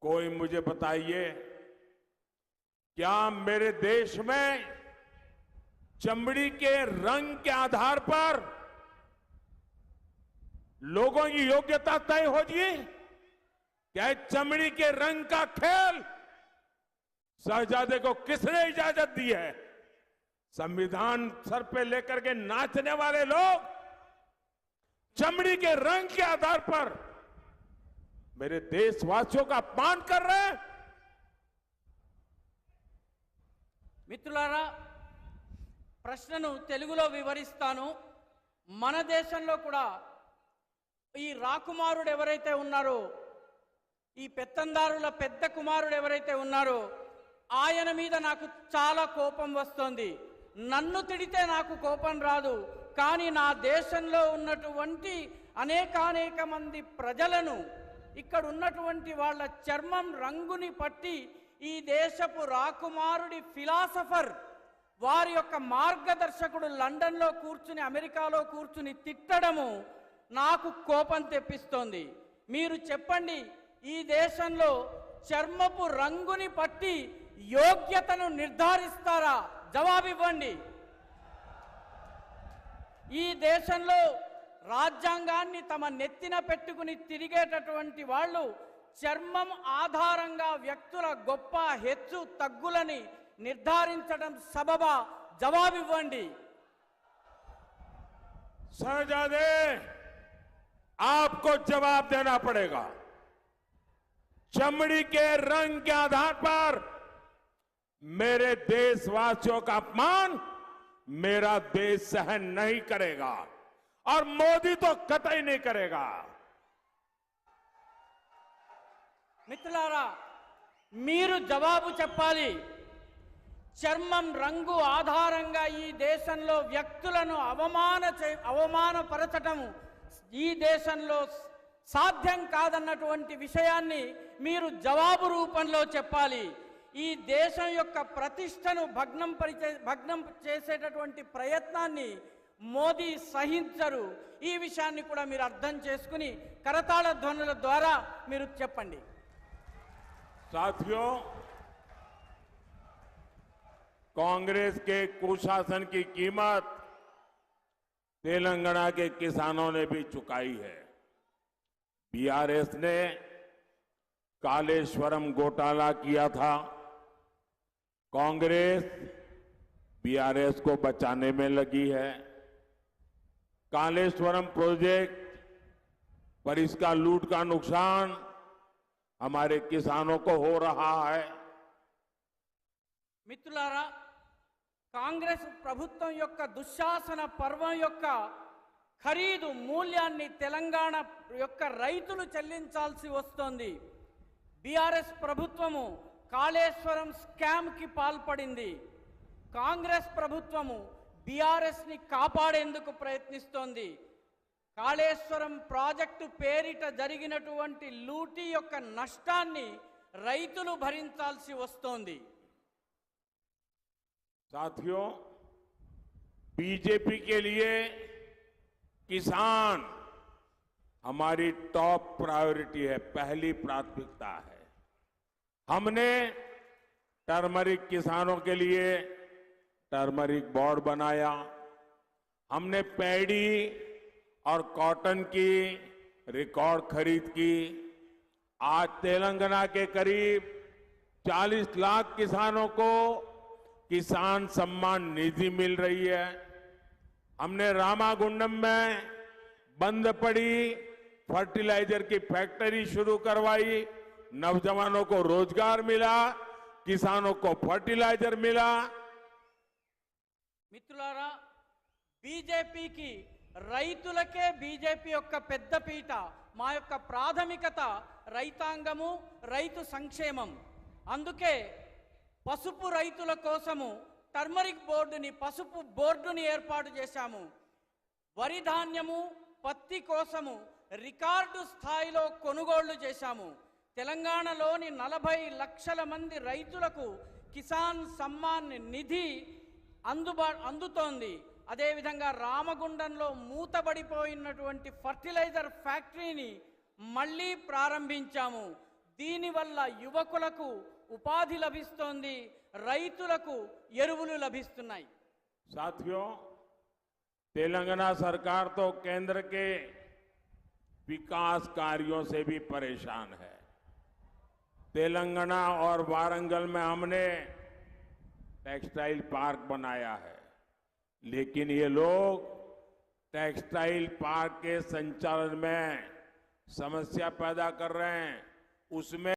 कोई मुझे बताइए, क्या मेरे देश में चमड़ी के रंग के आधार पर लोगों की योग्यता तय होगी? क्या चमड़ी के रंग का खेल शहजादे को किसने इजाजत दी है? संविधान सर पे लेकर के नाचने वाले लोग चमड़ी के रंग के आधार पर मेरे देशवासियों का अपमान कर रहे हैं। మిత్రులారా, ప్రశ్నను తెలుగులో వివరిస్తాను. మన దేశంలో కూడా ఈ రాకుమారుడు ఎవరైతే ఉన్నారో, ఈ పెత్తందారుల పెద్ద కుమారుడు ఎవరైతే ఉన్నారో, ఆయన మీద నాకు చాలా కోపం వస్తుంది. నన్ను తిడితే నాకు కోపం రాదు, కానీ నా దేశంలో ఉన్నటువంటి అనేక మంది ప్రజలను, ఇక్కడ ఉన్నటువంటి వాళ్ళ చర్మం రంగుని పట్టి ఈ దేశపు రాకుమారుడి ఫిలాసఫర్, వారి యొక్క మార్గదర్శకుడు లండన్లో కూర్చుని, అమెరికాలో కూర్చుని తిట్టడము నాకు కోపం తెప్పిస్తోంది. మీరు చెప్పండి, ఈ దేశంలో చర్మపు రంగుని పట్టి యోగ్యతను నిర్ధారిస్తారా? జవాబివ్వండి. ఈ దేశంలో రాజ్యాంగాన్ని తమ నెత్తిన పెట్టుకుని తిరిగేటటువంటి వాళ్ళు చర్మం ఆధారంగా వ్యక్తుల గొప్ప హెచ్చు తగ్గులని నిర్ధారించడం సబబా? జవాబివ్వండి. शहजादे, आपको जवाब देना पड़ेगा। चमड़ी के रंग के आधार पर मेरे देशवासियों का अपमान मेरा देश सहन नहीं करेगा और मोदी तो कतई नहीं करेगा। మిత్రులారా, మీరు జవాబు చెప్పాలి. చర్మం రంగు ఆధారంగా ఈ దేశంలో వ్యక్తులను అవమానపరచటం ఈ దేశంలో సాధ్యం కాదన్నటువంటి విషయాన్ని మీరు జవాబు రూపంలో చెప్పాలి. ఈ దేశం యొక్క ప్రతిష్టను భగ్నం చేసేటటువంటి ప్రయత్నాన్ని మోదీ సహించరు. ఈ విషయాన్ని కూడా మీరు అర్థం చేసుకుని కరతాళ ధ్వనుల ద్వారా మీరు చెప్పండి. साथियों, कांग्रेस के कुशासन की कीमत तेलंगाना के किसानों ने भी चुकाई है। बीआरएस ने कालेश्वरम घोटाला किया था। कांग्रेस बीआरएस को बचाने में लगी है। कालेश्वरम प्रोजेक्ट पर इसका लूट का नुकसान हमारे किसानों को हो रहा है। మిత్రులారా, కాంగ్రెస్ ప్రభుత్వం యొక్క దుశ్శాసన పర్వం యొక్క ఖరీదు మూల్యాన్ని తెలంగాణ యొక్క రైతులు చెల్లించాల్సి వస్తోంది. బీఆర్ఎస్ ప్రభుత్వము కాళేశ్వరం స్కామ్ కి పాల్పడింది. కాంగ్రెస్ ప్రభుత్వము బీఆర్ఎస్ ని కాపాడేందుకు ప్రయత్నిస్తోంది. కాళేశ్వరం ప్రాజెక్టు పేరిట జరిగినటువంటి లూటీ యొక్క నష్టాన్ని రైతులు భరించాల్సి వస్తోంది. साथियों, बीजेपी के लिए किसान हमारी टॉप प्रायोरिटी है, पहली प्राथमिकता है। हमने टर्मरिक किसानों के लिए टर्मरिक बोर्ड बनाया। हमने पैडी और कॉटन की रिकॉर्ड खरीद की। आज तेलंगाना के करीब 40 लाख किसानों को किसान सम्मान निधि मिल रही है। हमने रामागुंडम में बंद पड़ी फर्टिलाइजर की फैक्ट्री शुरू करवाई। नौजवानों को रोजगार मिला, किसानों को फर्टिलाइजर मिला। మిత్రులారా, బీజేపీకి రైతులకే బీజేపీ యొక్క పెద్దపీట. మా యొక్క ప్రాథమికత రైతాంగము, రైతు సంక్షేమం. అందుకే పసుపు రైతుల కోసము టర్మరిక్ బోర్డుని, పసుపు బోర్డుని ఏర్పాటు చేశాము. వరి ధాన్యము, పత్తి కోసము రికార్డు స్థాయిలో కొనుగోళ్లు చేశాము. తెలంగాణలోని 40 లక్షల మంది రైతులకు కిసాన్ సమ్మాన్ నిధి అందుతోంది. అదేవిధంగా రామగుండంలో మూతబడిపోయినటువంటి ఫర్టిలైజర్ ఫ్యాక్టరీని మళ్ళీ ప్రారంభించాము. దీనివల్ల యువకులకు ఉపాధి లభిస్తోంది, రైతులకు ఎరువులు లభిస్తున్నాయి. साथियों, तेलंगाना सरकार तो केंद्र के विकास कार्यों से भी परेशान है। तेलंगाना और वारंगल में हमने टेक्सटाइल पार्क बनाया है, लेकिन ये लोग टेक्सटाइल पार्क के संचालन में समस्या पैदा कर रहे हैं। उसमें